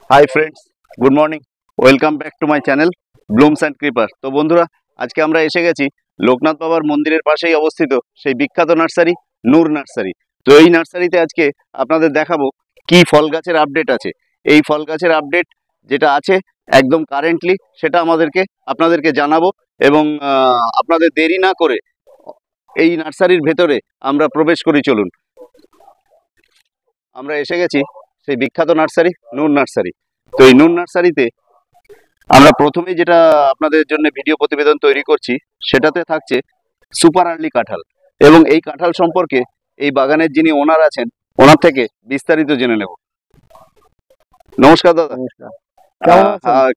Hi friends, good morning. Welcome back to my channel blooms and creeper. তো বন্ধুরা, আজকে আমরা এসে গেছি লোকনাথ বাবার মন্দিরের পাশেই অবস্থিত সেই বিখ্যাত নার্সারি নূর নার্সারি। তো এই নার্সারিতে আজকে আপনাদের দেখাবো কি ফল গাছের আপডেট আছে। এই ফল গাছের আপডেট যেটা আছে একদম কারেন্টলি, সেটা আপনাদেরকে জানাবো। এবং আপনাদের দেরি না করে এই নার্সারির ভেতরে আমরা প্রবেশ করি। চলুন, আমরা এসে গেছি সেই বিখ্যাত নার্সারি নূর নার্সারি। তো এই নূর নার্সারিতে আমরা প্রথমেই যেটা আপনাদের জন্য ভিডিও প্রতিবেদন তৈরি করছি, সেটাতে থাকছে সুপার আর্লি কাঁঠাল। এবং এই কাঁঠাল সম্পর্কে এই বাগানের যিনি ওনার আছেন, ওনার থেকে বিস্তারিত জেনে নেব। নমস্কার দাদা।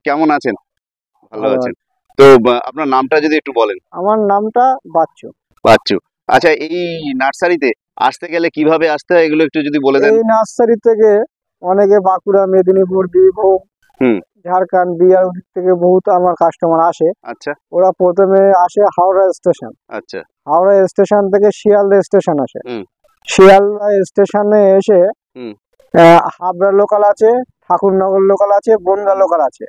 কেমন আছেন? ভালো আছেন তো? আপনার নামটা যদি একটু বলেন। আমার নামটা বাচ্চু। বাচ্চু, আচ্ছা। এই নার্সারিতে আসতে গেলে কিভাবে আসতে হয় এগুলো একটু যদি বলে দেন। এই নার্সারি থেকে অনেকে বাঁকুড়া, মেদিনীপুর, বীরভূম, ঝাড়খণ্ড, বিহার থেকে বহুত আমার কাস্টমার আসে। আচ্ছা। ওরা প্রথমে আসে হাওড়া স্টেশন। আচ্ছা। হাওড়া স্টেশন থেকে শিয়ালদা স্টেশন আসে। শিয়ালদা স্টেশনে এসে হাবড়া লোকাল আছে, ঠাকুরনগর লোকাল আছে, বনগা লোকাল আছে।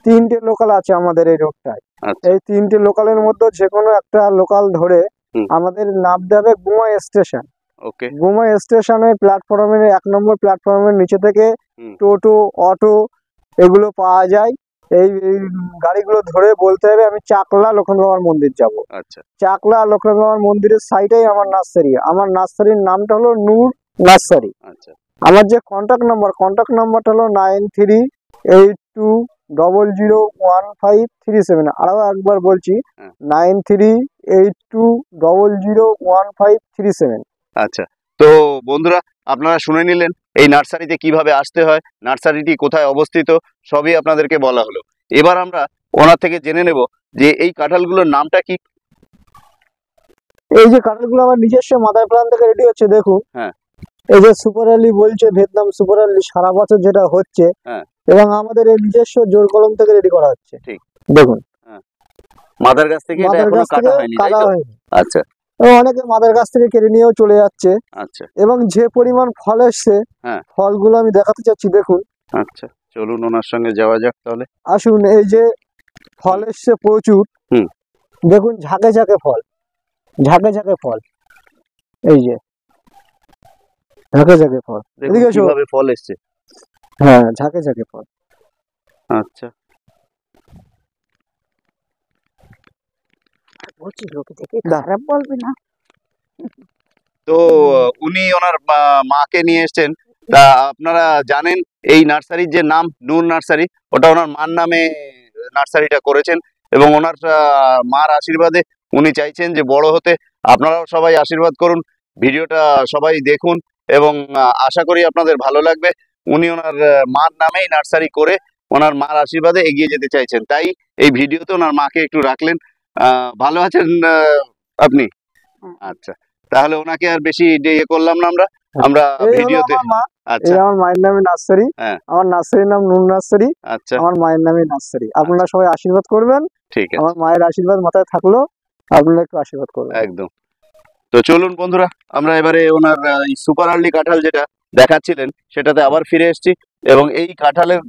তিনটে লোকাল আছে আমাদের এই রোডটায়। এই তিনটে লোকালের মধ্যে যে কোনো একটা লোকাল ধরে আমাদের নামতে হবে গুমা স্টেশন। গুমা স্টেশনের প্ল্যাটফর্মের 1 নম্বর প্ল্যাটফর্মের নিচে থেকে টোটো, অটো এগুলো পাওয়া যায়। এই গাড়িগুলো ধরে বলতে হবে আমি চাকলা লক্ষ্মণ বাবার মন্দির যাব। আচ্ছা। চাকলা লক্ষ্মণ বাবার মন্দিরের সাইডেই আমার নার্সারি। আমার নার্সারির নামটা হলো নূর নার্সারি। আচ্ছা। আমার যে কন্ট্যাক্ট নাম্বারটা হলো 9382001537। আরো একবার বলছি, 9382001537। আচ্ছা। তো বন্ধুরা, আপনারা শুনে নিলেন এই নার্সারিতে কিভাবে আসতে হয়, নার্সারিটি কোথায় অবস্থিত, সবই আপনাদেরকে বলা হলো। এবার আমরা ওনার থেকে জেনে নেব যে এই কাঁঠালগুলোর নামটা কি। এই যে কাঁঠালগুলো আমার নিজস্ব মাদার প্ল্যান থেকে রেডি হচ্ছে, দেখুন। এই যে সুপার আর্লি বলছে, ভিয়েতনাম সুপার আর্লি সারা বছর যেটা হচ্ছে, এবং আমাদের এই নিজস্ব জোর কলম থেকে রেডি করা হচ্ছে। ঠিক, দেখুন। মাদার গাছ থেকে এটা এখনো কাটা হয়নি, তাই তো? আচ্ছা। অনেকে মাদার গাছ থেকে কেটে নিয়েও চলে যাচ্ছে। আচ্ছা। এবং যে পরিমাণ ফল এসছে, ফলগুলো আমি দেখাতে চাচ্ছি, দেখুন। আচ্ছা, চলুন ওনার সঙ্গে যাওয়া যাক তাহলে। আসুন। এই যে ফল এসছে প্রচুর, দেখুন। ঝাঁকে ঝাঁকে ফল, ঝাঁকে ঝাঁকে ফল। এই যে ঝাঁকে ঝাঁকে ফল, এদিকে কিভাবে ফল এসছে। হ্যাঁ, ঝাঁকে ঝাঁকে ফল। আচ্ছা। খারাপ বলবে না। তো উনি ওনার মাকে নিয়ে এসছেন। তা আপনারা জানেন এই নার্সারির যে নাম নূর নার্সারি, ওটা ওনার মার নামে নার্সারিটা করেছেন। এবং ওনার মার আশীর্বাদে উনি চাইছেন যে বড় হতে। আপনারাও সবাই আশীর্বাদ করুন, ভিডিওটা সবাই দেখুন, এবং আশা করি আপনাদের ভালো লাগবে। উনি ওনার মার নামেই নার্সারি করে ওনার মার আশীর্বাদে এগিয়ে যেতে চাইছেন, তাই এই ভিডিওতে ওনার মাকে একটু রাখলেন। ভালো আছেন আপনি? আচ্ছা, তাহলে ওনাকে আর বেশি ইয়ে করলাম না আমরা ভিডিওতে। আচ্ছা। আমার মায়ের নামে নার্সারি, আমার নার্সারির নাম নূর নার্সারি। আচ্ছা। আমার মায়ের নামে নার্সারি। আপনারা সবাই আশীর্বাদ করবেন। ঠিক আছে। আমার মায়ের আশীর্বাদ মাথায় থাকলো, আপনারা একটু আশীর্বাদ করবেন। একদম। তো চলুন বন্ধুরা, আমরা এবারে ওনার সুপার আর্লি কাঁঠাল যেটা দেখাচ্ছিলেন সেটাতে আবার ফিরে এসেছি। এবং এই কাঁঠালের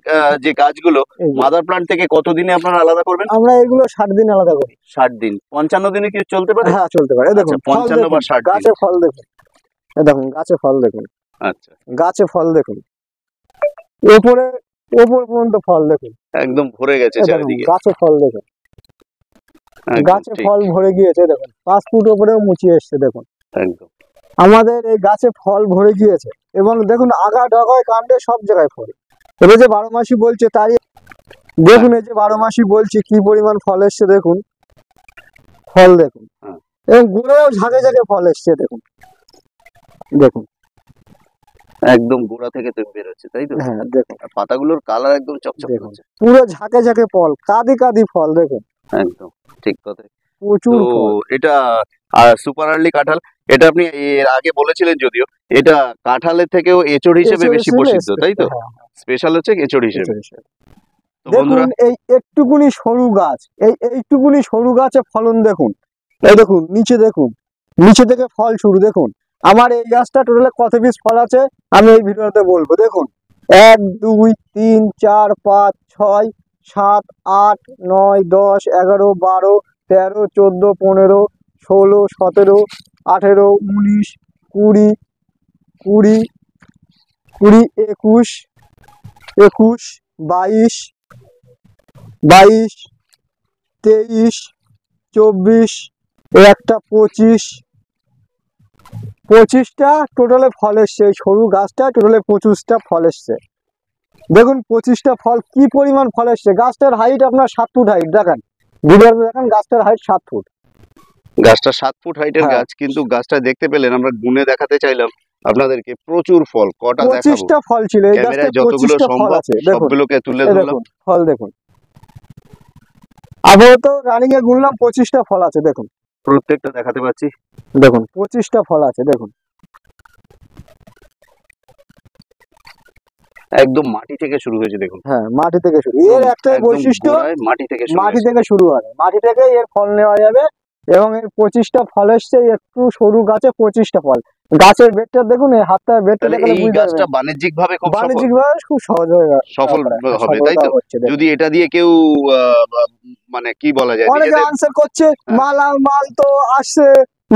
যে গাছগুলো মাদার প্লান্ট থেকে কতদিনে আপনারা আলাদা করবেন? আমরা এগুলো 60 দিন আলাদা করি। 60 দিন? 55 দিনে কি চলতে পারে? হ্যাঁ, চলতে পারে। দেখুন 55 বা 60 দিন। গাছে ফল দেখুন, দেখুন গাছে ফল দেখুন। আচ্ছা। গাছে ফল দেখুন, ওপর পর্যন্ত ফল দেখুন, একদম ভরে গেছে চারিদিকে। গাছে ফল দেখুন, গাছে ফল ভরে গিয়েছে। দেখুন 5 ফুট উপরেও মুচিয়ে এসছে, দেখুন। একদম আমাদের এই গাছে ফল ভরে গিয়েছে। এবং দেখুন আগা ডগায় কাণ্ডে সব জায়গায় ফল। এবার যে 12 মাসি বলছে তারই দেখুন, এই যে 12 মাসি বলছি কি পরিমাণ ফল এসছে, দেখুন ফল দেখুন। এবং গোড়াও ঝাঁকে ঝাঁকে ফল এসছে, দেখুন দেখুন। একদম গোড়া থেকে তো বের হচ্ছে, তাই তো? হ্যাঁ, দেখুন পাতাগুলোর কালার একদম চকচক করছে, পুরো ঝাঁকে ঝাঁকে ফল, কাঁদি কাঁদি ফল, দেখুন। একদম ঠিক কথা, প্রচুর ফল। এটা সুপার আর্লি কাঁঠাল। এটা আপনি এর আগে বলেছিলেন, যদিও এটা কাঁঠালের থেকেও এঁচড় হিসেবে বেশি প্রসিদ্ধ, তাই তো? স্পেশাল হচ্ছে এঁচড় হিসেবে। দেখুন এই একটুকুনি সরু গাছ, এইটুকুনি সরু গাছে ফলন দেখুন। এই দেখুন নিচে, দেখুন নিচে থেকে ফল শুরু। দেখুন আমার এই গাছটা টোটালে কত পিস ফল আছে আমি এই ভিডিওতে বলবো। দেখুন 1 2 3 4 5 6 7 8 9 10 11 12 13 14 15 16 17 18 19 20 20 20 21 21 22 22 23 24 একটা 25 25টা টোটালে ফল এসছে। এই সরু গাছটা টোটালে 25টা ফল এসছে। দেখুন 25টা ফল কি পরিমাণ ফল এসছে। গাছটার হাইট আপনার 7 ফুট হাইট, দেখেন ভিডিওতে দেখেন গাছটার হাইট 7 ফুট। গাছটা 7 ফুট হাইটের হ্যাঁ। গাছ, কিন্তু গাছটা দেখতে পেলেন, আমরা গুনে দেখাতে চাইলাম আপনাদেরকে, প্রচুর ফল। কটা দেখাবো? 25টা ফল ছিল এই গাছটায়, ক্যামেরায় যতগুলো 25টা ফল সম্ভব আছে। দেখুন সবগুলোকে তুলে এই ধরলাম। দেখুন ফল দেখুন, আপাতত রানিং এ গুনলাম 25টা ফল আছে। দেখুন প্রত্যেকটা দেখাতে পাচ্ছি। দেখুন 25টা ফল আছে। দেখুন একদম মাটি থেকে শুরু হয়েছে দেখুন। হ্যাঁ, মাটি থেকে শুরু। এর একটাই একদম বৈশিষ্ট্য, গোড়ায় মাটি থেকে শুরু মাটি হয়েছে। থেকে শুরু হয়, মাটি থেকে এর ফল নেওয়া যাবে। এবং এর 25টা ফল এসছে একটু সরু গাছে, 25টা ফল। গাছের বেডটা দেখুন, এই হাতটা বেডটা তাহলে দেখলে এই বুঝতে গাছটা পারবেন বাণিজ্যিক ভাবে খুব সফল, বাণিজ্যিক ভাবে খুব সহজ হয়ে সফল হবে, তাই তো? যদি এটা দিয়ে কেউ মানে কি বলা যায়, অনেকে নিজেদের আনসার করছে হ্যাঁ। মাল তো আসছে,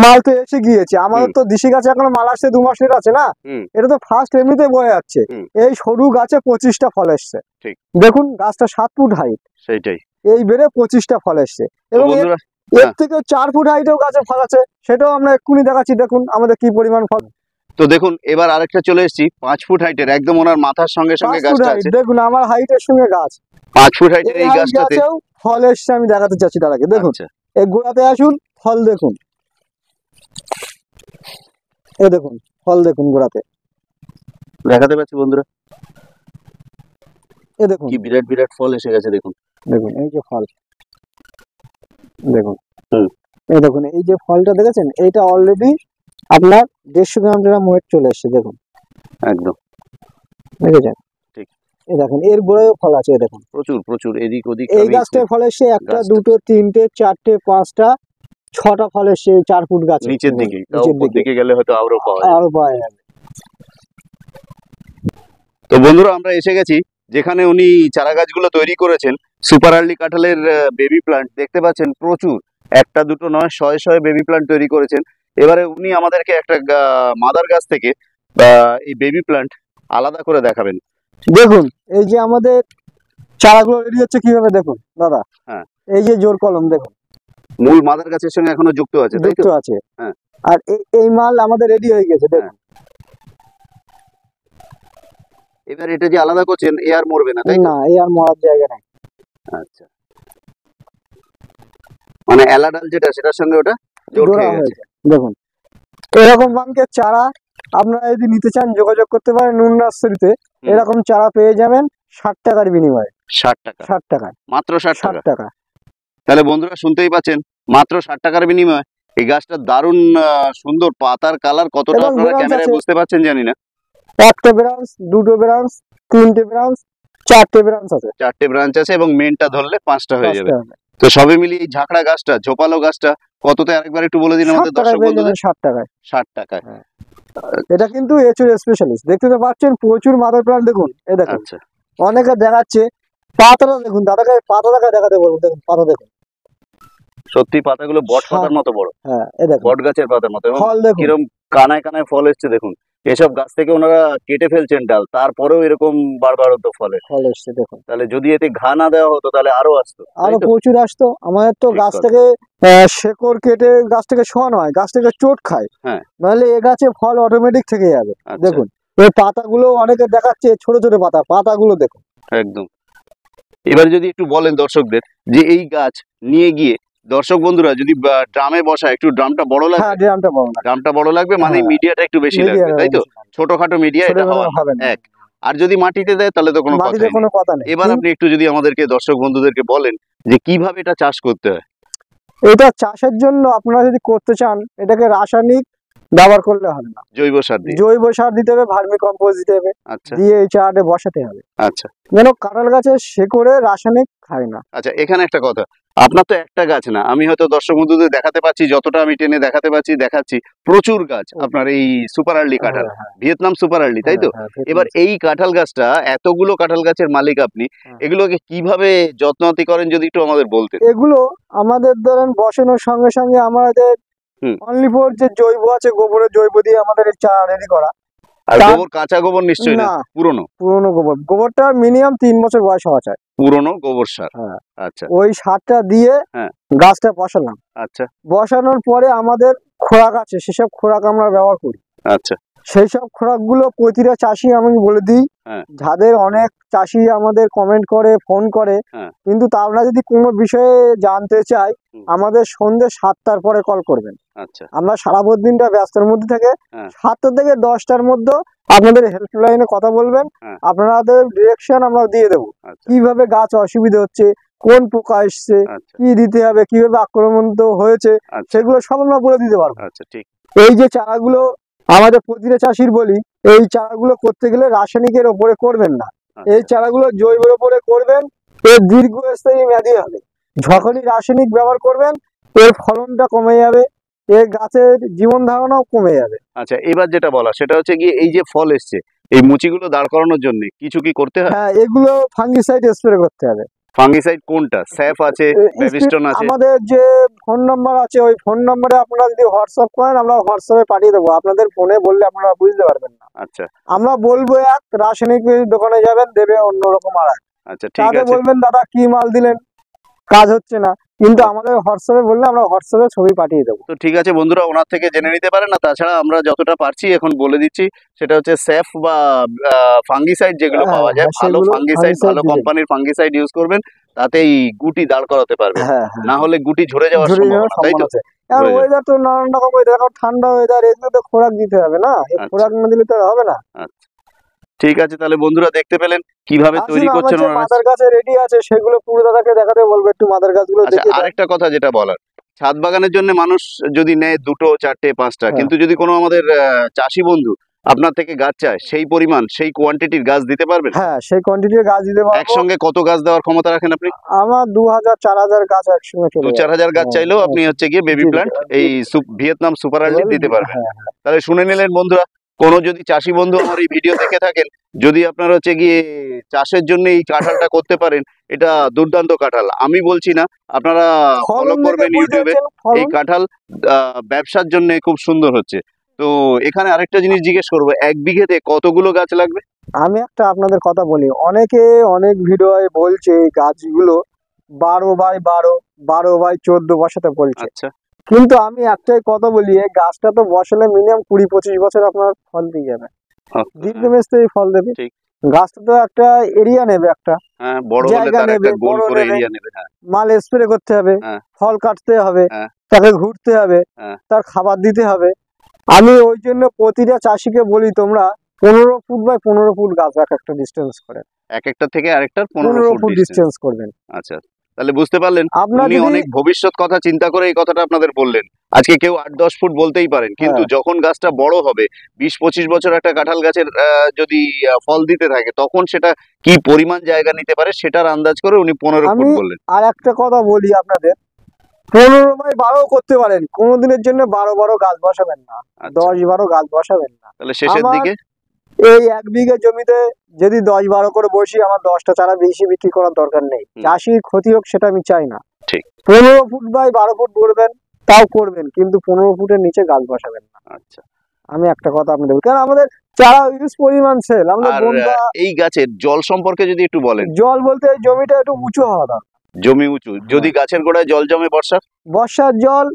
মাল তো এসে গিয়েছে। আমাদের তো দেশি গাছে এখনো মাল আসছে 2 মাসের আছে না, এটা তো ফার্স্ট এমনিতে বয়ে যাচ্ছে। এই সরু গাছে 25টা ফল এসছে। ঠিক। দেখুন গাছটা 7 ফুট হাইট, সেইটাই এই বেড়ে 25টা ফল এসছে। এবং বন্ধুরা, এর থেকে 4 ফুট হাইটেও গাছে ফল আছে, সেটাও আমরা এক্ষুনি দেখাচ্ছি। দেখুন আমাদের কি পরিমাণ ফল। তো দেখুন এবার আরেকটা চলে এসেছি 5 ফুট হাইটের, একদম ওনার মাথার সঙ্গে সঙ্গে 5 ফুট গাছটা হাইট, আছে। দেখুন আমার হাইটের সঙ্গে গাছ। 5 ফুট হাইটের এই গাছটাতে গাছেও ফল এসছে, আমি দেখাতে চাচ্ছি তার আগে। দেখুন আচ্ছা, এই গোড়াতে আসুন, ফল দেখুন, এই দেখুন ফল দেখুন গোড়াতে, দেখাতে পাচ্ছি বন্ধুরা, এই দেখুন কি বিরাট বিরাট ফল এসে গেছে। দেখুন দেখুন এই যে ফল, দেখুন এই দেখুন এই যে ফলটা দেখেছেন, এইটা অলরেডি আপনার 150 গ্রাম ওয়েট চলে এসছে। দেখুন একদম দেখেছেন, ঠিক। এই দেখুন এর গোড়ায়ও ফল আছে। দেখুন প্রচুর প্রচুর এদিক ওদিক। এই গাছটায় ফল এসছে 1টা 2টো 3টে 4টে 5টা 6টা ফল এসছে 4 ফুট গাছে। নিচের দিকে, নিচের উপর দিকে গেলে হয়তো আরো পাওয়া যায়। আরো পাওয়া যাবে। তো বন্ধুরা আমরা এসে গেছি যেখানে উনি চারা গাছগুলো তৈরি করেছেন, সুপার আর্লি কাঁঠালের বেবি প্লান্ট। দেখতে পাচ্ছেন প্রচুর, একটা দুটো নয়, শয়ে শয়ে বেবি প্লান্ট তৈরি করেছেন। এবারে উনি আমাদেরকে একটা মাদার গাছ থেকে এই বেবি প্লান্ট আলাদা করে দেখাবেন। দেখুন এই যে আমাদের চারাগুলো রেডি হচ্ছে কিভাবে, দেখুন দাদা। হ্যাঁ। এই যে জোর কলম দেখুন, মূল মাদার গাছের সঙ্গে এখনো যুক্ত আছে, তাই যুক্ত তো? আছে। হ্যাঁ। আর এই মাল আমাদের রেডি হয়ে গেছে। দেখুন এবার এটা যে আলাদা করছেন, এ আর মরবে না, তাই তো? না, এই আর মরার জায়গা নাই। আচ্ছা, মানে এলাডাল যেটা, সেটার সঙ্গে ওটা জোড় জোড়া খেয়ে গেছে। হয়েছে। দেখুন এরকম বাঙ্কের চারা আপনারা যদি নিতে চান যোগাযোগ করতে পারেন নুন নার্সারিতে। এরকম চারা পেয়ে যাবেন 60 টাকার বিনিময়ে। 60 টাকা? 60 টাকায়, মাত্র 60 টাকা? 60 টাকা। তাহলে বন্ধুরা শুনতেই পাচ্ছেন, মাত্র 60 টাকার বিনিময়ে এই গাছটা দারুণ সুন্দর। পাতার কালার কতটা এবং আপনারা branch ক্যামেরায় আছে। বুঝতে পারছেন জানি না। একটা ব্রাঞ্চ, দুটো ব্রাঞ্চ, 3টে ব্রাঞ্চ, 4টে ব্রাঞ্চ আছে। 4টে ব্রাঞ্চ আছে এবং মেনটা ধরলে 5টা হয়ে যাবে। 5টা হবে। তো সবে মিলিয়ে এই ঝাঁকড়া গাছটা, ঝোপালো গাছটা কততে আরেকবার একটু বলে দিন 60 আমাদের টাকায় দর্শক পেয়ে বন্ধুদের। যাবেন, 60 টাকায়। 60 টাকায়। এটা কিন্তু এচুর স্পেশালিস্ট। দেখতে তো পাচ্ছেন প্রচুর মাদার প্লান্ট। দেখুন এই দেখুন, আচ্ছা, অনেকে দেখাচ্ছে পাতাটা দেখুন, দাদাকে পাতা দেখাতে বলবো। দেখুন পাতা দেখুন, সত্যি পাতাগুলো বট পাতার মতো বড়। হ্যাঁ এই দেখুন বট গাছের পাতার মতো। এবং ফল দেখুন, কিরম কানায় কানায় ফল এসছে দেখুন। এসব গাছ থেকে ওনারা কেটে ফেলছেন ডাল, তারপরেও এরকম বারবার হতো ফলে। ফল এসছে দেখুন। তাহলে যদি এতে ঘা না দেওয়া হতো তাহলে আরো আসতো, আরো তাই তো? প্রচুর আসতো। আমাদের তো ঠিক গাছ কথা। থেকে শেকড় কেটে গাছ থেকে শোয়ানো হয়, গাছ থেকে চোট খায়। হ্যাঁ। নাহলে এ গাছে ফল অটোমেটিক থেকে যাবে। আচ্ছা, দেখুন এই পাতাগুলো অনেকে দেখাচ্ছে ছোট ছোট পাতা, পাতাগুলো দেখুন। একদম। এবার যদি একটু বলেন দর্শকদের যে এই গাছ নিয়ে গিয়ে দর্শক বন্ধুরা যদি ড্রামে বসায়, একটু ড্রামটা বড় লাগবে। হ্যাঁ ড্রামটা বড় না, ড্রামটা বড় লাগবে মানে হ্যাঁ। মিডিয়াটা একটু বেশি লাগবে, তাই তো? ছোটখাটো মিডিয়া এটা হওয়া হবে না। এক। আর যদি মাটিতে দেয় তাহলে তো কোনো মাটিতে কথাই কোনো নেই। কথা নেই। এবার আপনি একটু যদি আমাদেরকে দর্শক বন্ধুদেরকে বলেন যে কিভাবে এটা চাষ করতে হয়। এটা চাষের জন্য আপনারা যদি করতে চান, এটাকে রাসায়নিক ব্যবহার করলে হবে না, জৈব সার দিয়ে। জৈব সার দিতে হবে, ভার্মি কম্পোস্ট দিতে হবে, আচ্ছা দিয়ে এই চারাটা বসাতে হবে। আচ্ছা যেন কাঁঠাল গাছের শেকড়ে রাসায়নিক খায় না। আচ্ছা, এখানে একটা কথা, আপনার তো একটা গাছ না, আমি হয়তো দর্শক বন্ধুদের দেখাতে পাচ্ছি, যতটা আমি টেনে দেখাতে পাচ্ছি দেখাচ্ছি, প্রচুর গাছ আপনার এই সুপার আর্লি কাঁঠাল, ভিয়েতনাম সুপার আর্লি, তাই তো? এবার এই কাঁঠাল গাছটা, এতগুলো কাঁঠাল গাছের মালিক আপনি, এগুলোকে কিভাবে যত্নআতি করেন যদি একটু আমাদের বলতেন। এগুলো আমাদের ধরেন বসানোর সঙ্গে সঙ্গে আমাদের অনলি ফর যে জৈব আছে, গোবরের জৈব দিয়ে আমাদের এই চারা রেডি করা। আর গোবর, কাঁচা গোবর নিশ্চয়ই না, পুরনো? পুরনো গোবর, গোবরটা মিনিমাম 3 বছর বয়স হওয়া চাই, পুরনো গোবর সার। আচ্ছা, ওই সারটা দিয়ে গাছটা বসালাম। আচ্ছা, বসানোর পরে আমাদের খোরাক আছে, সেসব খোরাক আমরা ব্যবহার করি। আচ্ছা, সেই সব খোরাক গুলো প্রতিটা চাষি আমি বলে দিই, যাদের অনেক চাষি আমাদের কমেন্ট করে, ফোন করে, কিন্তু তারা যদি কোনো বিষয়ে জানতে চায় আমাদের সন্ধ্যে 7টার পরে কল করবেন। আচ্ছা, আমরা সারা দিনটা ব্যস্তের মধ্যে থেকে 7টা থেকে 10টার মধ্যে আপনাদের হেল্পলাইনে কথা বলবেন, আপনাদের ডিরেকশন আমরা দিয়ে দেবো, কিভাবে গাছ অসুবিধা হচ্ছে, কোন পোকা এসছে, কি দিতে হবে, কিভাবে আক্রমণ হয়েছে, সেগুলো সব আমরা বলে দিতে পারবো। আচ্ছা, ঠিক। এই যে চারাগুলো আমাদের প্রতিটা চাষির বলি, এই চারাগুলো করতে গেলে রাসায়নিকের ওপরে করবেন না, এই চারাগুলো জৈবের ওপরে করবেন, এর দীর্ঘস্থায়ী মেয়াদি হবে। যখনই রাসায়নিক ব্যবহার করবেন এর ফলনটা কমে যাবে, এর গাছের জীবন ধারণাও কমে যাবে। আচ্ছা, এবার যেটা বলা সেটা হচ্ছে গিয়ে এই যে ফল এসছে, এই মুচিগুলো দাঁড় করানোর জন্য কিছু কি করতে হয়? হ্যাঁ, এগুলো ফাঙ্গিসাইড স্প্রে করতে হবে। ফাঙ্গিসাইড কোনটা? স্যাফ আছে, বেবিস্টন আছে। আমাদের যে ফোন নাম্বার আছে, ওই ফোন নম্বরে আপনারা যদি হোয়াটসঅ্যাপ করেন, আমরা হোয়াটসঅ্যাপে পাঠিয়ে দেবো। আপনাদের ফোনে বললে আপনারা বুঝতে পারবেন না। আচ্ছা, আমরা বলবো এক, রাসায়নিক দোকানে যাবেন, দেবে অন্যরকম আর এক। আচ্ছা, ঠিক আছে, বলবেন দাদা কি মাল দিলেন, কাজ হচ্ছে না, কিন্তু আমাদের হোয়াটসঅ্যাপে বললে আমরা হোয়াটসঅ্যাপে ছবি পাঠিয়ে দেবো। তো ঠিক আছে বন্ধুরা, ওনার থেকে জেনে নিতে পারেন। না তাছাড়া আমরা যতটা পারছি এখন বলে দিচ্ছি, সেটা হচ্ছে স্যাফ বা ফাঙ্গিসাইড যেগুলো পাওয়া যায়, ভালো ফাঙ্গিসাইড, ভালো কোম্পানির ফাঙ্গিসাইড ইউজ করবেন, তাতেই গুটি দাঁড় করাতে পারবে, না হলে গুটি ঝরে যাওয়ার সম্ভাবনা, তাই তো? আর ওয়েদার তো নানান রকম ওয়েদার, এখন ঠান্ডা ওয়েদার, এগুলো তো খোরাক দিতে হবে না, খোরাক না দিলে তো হবে না। আচ্ছা, ঠিক আছে, তাহলে বন্ধুরা দেখতে পেলেন কিভাবে তৈরি করছেন ওনারা। মাদার গাছে রেডি আছে, সেগুলো পুরো দাদাকে দেখাতে বলবো, একটু মাদার গাছগুলো দেখে। আরেকটা কথা যেটা বলার, ছাদ বাগানের জন্য মানুষ যদি নেয় 2, 4, 5টা, কিন্তু যদি কোনো আমাদের চাষি বন্ধু আপনার থেকে গাছ চায়, সেই পরিমাণ, সেই কোয়ান্টিটির গাছ দিতে পারবেন? হ্যাঁ, সেই কোয়ান্টিটির গাছ দিতে পারবো। একসঙ্গে কত গাছ দেওয়ার ক্ষমতা রাখেন আপনি? আমার 2000-4000 গাছ একসঙ্গে চলে যাবে। 2-4000 গাছ চাইলেও আপনি হচ্ছে গিয়ে বেবি প্ল্যান্ট এই ভিয়েতনাম সুপার আর্লি দিতে পারবেন। তাহলে শুনে নিলেন বন্ধুরা, কোনো যদি চাষি বন্ধু আমার এই ভিডিও দেখে থাকেন, যদি আপনারা হচ্ছে গিয়ে চাষের জন্য এই কাঁঠালটা করতে পারেন, এটা দুর্দান্ত কাঁঠাল, আমি বলছি না, আপনারা ফলো করবেন ইউটিউবে। এই কাঁঠাল ব্যবসার জন্য খুব সুন্দর হচ্ছে। তো এখানে আরেকটা জিনিস জিজ্ঞেস করবো, 1 বিঘেতে কতগুলো গাছ লাগবে? আমি একটা আপনাদের কথা বলি, অনেকে অনেক ভিডিও বলছে এই গাছগুলো 12x12, 12x14 বসাতে বলছে। আচ্ছা, কিন্তু আমি একটাই কথা বলি, এই গাছটা তো বসালে মিনিমাম 20-25 বছর আপনার ফল দিয়ে যাবে, দীর্ঘমেয়াদী ফল দেবে। গাছটা তো একটা এরিয়া নেবে, একটা বড় জায়গা নেবে, গোল করে এরিয়া নেবে, মাল স্প্রে করতে হবে, ফল কাটতে হবে, তাকে ঘুরতে হবে, তার খাবার দিতে হবে। আমি ওই জন্য প্রতিটা চাষিকে বলি, তোমরা 15 ফুট বাই 15 ফুট গাছ একটা ডিস্টেন্স করে, একটা থেকে আরেকটার 15 ফুট ডিস্টেন্স করবেন। আচ্ছা, তাহলে বুঝতে পারলেন, আপনি অনেক ভবিষ্যৎ কথা চিন্তা করে এই কথাটা আপনাদের বললেন। আজকে কেউ 8-10 ফুট বলতেই পারেন, কিন্তু যখন গাছটা বড় হবে, 20-25 বছর একটা কাঁঠাল গাছের যদি ফল দিতে থাকে, তখন সেটা কি পরিমাণ জায়গা নিতে পারে সেটার আন্দাজ করে উনি 15 ফুট বললেন। আর একটা কথা বলি আপনাদের, 15x12 করতে পারেন, কোনোদিনের জন্য 12 গাছ বসাবেন না, 10-12 গাছ বসাবেন না। তাহলে শেষের দিকে এই 1 বিঘে জমিতে যদি 10-12 করে বসি, আমার 10টা চারা বেশি বিক্রি করার দরকার নেই, চাষির ক্ষতি হোক সেটা আমি চাই না। ঠিক, 15 ফুট বাই 12 ফুট করবেন, তাও করবেন, কিন্তু 15 ফুটের নিচে গাছ বসাবেন না। আচ্ছা, আমি একটা কথা আপনাদের, কারণ আমাদের চারা ইউজ পরিমাণ সেল। এই গাছের জল সম্পর্কে যদি একটু বলেন। জল বলতে জমিটা একটু উঁচু হওয়া দরকার। জমি উঁচু, যদি গাছের গোড়ায় জল জমে বর্ষার জল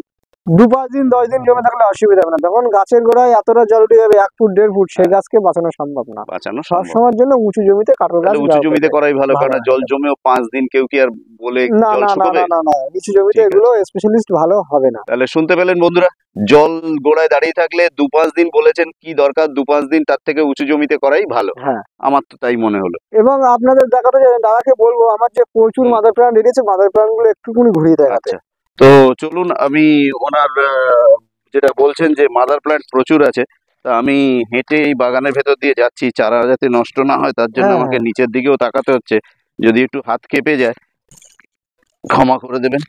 2-5 দিন 10 দিন জমে থাকলে অসুবিধা হবে না, তখন গাছের গোড়ায় এতটা জল উঠে যাবে 1 ফুট 1.5 ফুট, সেই গাছকে বাঁচানো সম্ভব না। সবসময়ের জন্য উঁচু জমিতে কাঁঠাল গাছ, উঁচু জমিতে করাই ভালো, কারণ জল জমেও 5 দিন কেউ কি আর বলে জল শুকাবে? না, নিচু জমিতে এগুলো স্পেশালিস্ট ভালো হবে না। তাহলে শুনতে পেলেন বন্ধুরা, জল গোড়ায় দাঁড়িয়ে থাকলে 2-5 দিন বলেছেন, কি দরকার 2-5 দিন, তার থেকে উঁচু জমিতে করাই ভালো। আমার তো তাই মনে হলো। এবং আপনাদের দেখাতে জানেন, দাদাকে বলবো আমার যে প্রচুর মাদার প্ল্যান্ট রেখেছে, মাদার প্ল্যান্ট গুলো একটুখানি ঘুরিয়ে দেখাতে। তো চলুন, আমি ওনার যেটা বলছেন যে মাদার প্ল্যান্ট প্রচুর আছে, তা আমি হেঁটে এই বাগানের ভেতর দিয়ে যাচ্ছি, চারা যাতে নষ্ট না হয় তার জন্য হ্যাঁ, আমাকে হ্যাঁ। নিচের দিকেও তাকাতে হচ্ছে। যদি একটু হাত কেঁপে যায় ক্ষমা করে দেবেন।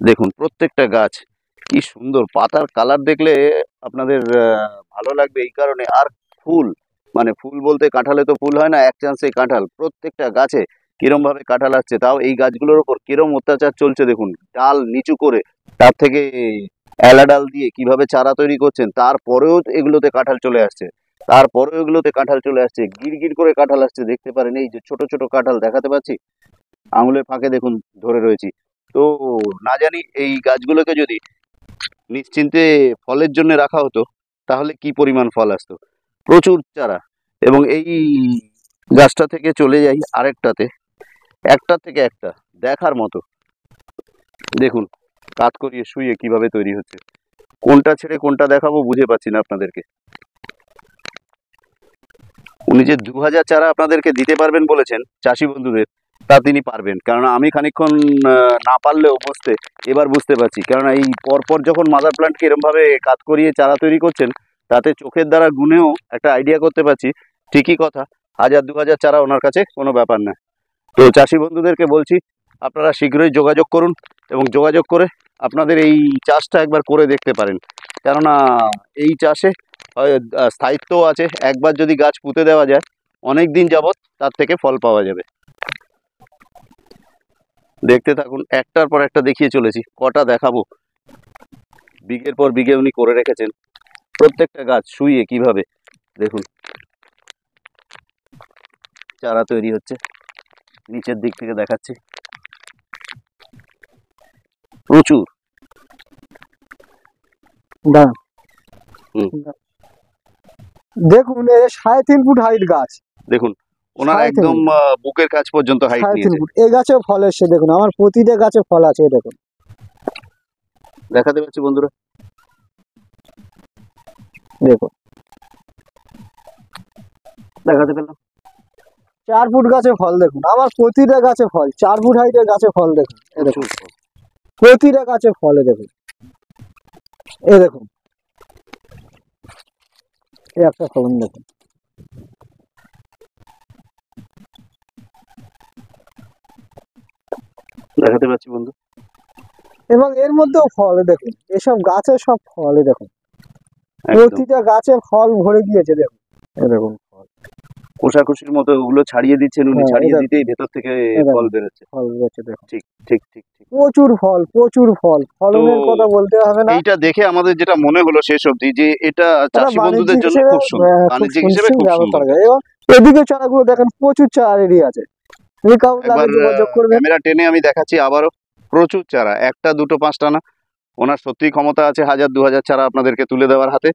দেখুন প্রত্যেকটা গাছ কি সুন্দর, পাতার কালার দেখলে আপনাদের ভালো লাগবে এই কারণে। আর ফুল, মানে ফুল বলতে কাঁঠালে তো ফুল হয় না, এক চান্সে কাঁঠাল, প্রত্যেকটা গাছে কিরম ভাবে কাঁঠাল আসছে, তাও এই গাছগুলোর ওপর কিরম অত্যাচার চলছে দেখুন। ডাল নিচু করে তার থেকে এলা ডাল দিয়ে কিভাবে চারা তৈরি করছেন, তারপরেও এগুলোতে কাঁঠাল চলে আসছে, তারপরেও এগুলোতে কাঁঠাল চলে আসছে, গির গির করে কাঁঠাল আসছে, দেখতে পারেন এই যে ছোট ছোট কাঁঠাল দেখাতে পাচ্ছি, আঙুলের ফাঁকে দেখুন ধরে রয়েছি। তো না জানি এই গাছগুলোকে যদি নিশ্চিন্তে ফলের জন্য রাখা হতো তাহলে কি পরিমাণ ফল আসতো, প্রচুর চারা। এবং এই গাছটা থেকে চলে যাই আরেকটাতে, একটা থেকে একটা দেখার মতো। দেখুন কাত করিয়ে শুয়ে কিভাবে তৈরি হচ্ছে, কোনটা ছেড়ে কোনটা দেখাবো বুঝে পাচ্ছি না আপনাদেরকে। উনি যে 2000 চারা আপনাদেরকে দিতে পারবেন বলেছেন চাষি বন্ধুদের, তা তিনি পারবেন, কারণ আমি খানিকক্ষণ না পারলেও বুঝতে এবার বুঝতে পারছি, কারণ এই পরপর যখন মাদার প্ল্যান্টকে এরম ভাবে কাত করিয়ে চারা তৈরি করছেন, তাতে চোখের দ্বারা গুনেও একটা আইডিয়া করতে পারছি। ঠিকই কথা, 1000-2000 চারা ওনার কাছে কোনো ব্যাপার না। তো চাষি বন্ধুদেরকে বলছি আপনারা শীঘ্রই যোগাযোগ করুন, এবং যোগাযোগ করে আপনাদের এই চাষটা একবার করে দেখতে পারেন, কেননা এই চাষে স্থায়িত্বও আছে। একবার যদি গাছ পুঁতে দেওয়া যায় অনেক দিন যাবত তার থেকে ফল পাওয়া যাবে। দেখতে থাকুন, একটার পর একটা দেখিয়ে চলেছি, কটা দেখাবো। বিঘের পর বিঘে উনি করে রেখেছেন, প্রত্যেকটা গাছ শুইয়ে কিভাবে দেখুন চারা তৈরি হচ্ছে। নিচের দিক থেকে দেখাচ্ছি, প্রচুর। দাঁড়ান। হুম। দেখুন এই 3.5 ফুট হাইট গাছ, দেখুন ওনার 3.5 একদম বুকের কাছ পর্যন্ত হাইট 3.5 নিয়েছে। ফুট। এই গাছে ফল এসছে দেখুন, আমার প্রতিটা গাছে ফল আছে, এই দেখুন। দেখাতে পাচ্ছি বন্ধুরা, দেখুন দেখাতে পেলাম। 4 ফুট গাছে ফল দেখুন, আমার প্রতিটা গাছে ফল, 4 ফুট হাইটের গাছে ফল দেখুন, এই দেখুন প্রচুর ফল। প্রতিটা গাছে ফল, এই দেখুন, এই দেখুন, এই একটা ফলন দেখুন। দেখাতে পাচ্ছি বন্ধু, এবং এর মধ্যেও ফল দেখুন, এসব গাছে সব ফল, এই দেখুন একদম প্রতিটা গাছে ফল ভরে গিয়েছে, দেখুন এই দেখুন ফল, কোষাকুষির মতো ওগুলো ছাড়িয়ে দিচ্ছেন উনি, হ্যাঁ, ছাড়িয়ে এটা দিতেই ভেতর থেকে এটা ফল বেরোচ্ছে। ফল বেরোচ্ছে দেখুন, ঠিক ঠিক ঠিক ঠিক। প্রচুর ফল, প্রচুর ফল, ফলনের তো কথা বলতে হবে না। এইটা দেখে আমাদের যেটা মনে হলো শেষ অবধি যে এটা এটা চাষি বন্ধুদের বাণিজ্যিক জন্য হিসেবে খুব সুন্দর, খুব বাণিজ্যিক হিসেবে সুন্দর খুব ব্যবহার সুন্দর। করা যায়। এবং এদিকে চারাগুলো দেখেন প্রচুর চারা রেডি আছে, তুমি কাউকে একবার লাগলে যোগাযোগ করবেন। ক্যামেরা টেনে আমি দেখাচ্ছি আবারও, প্রচুর চারা, একটা দুটো পাঁচটা না, ওনার সত্যিই ক্ষমতা আছে 1000-2000 চারা আপনাদেরকে তুলে দেওয়ার হাতে।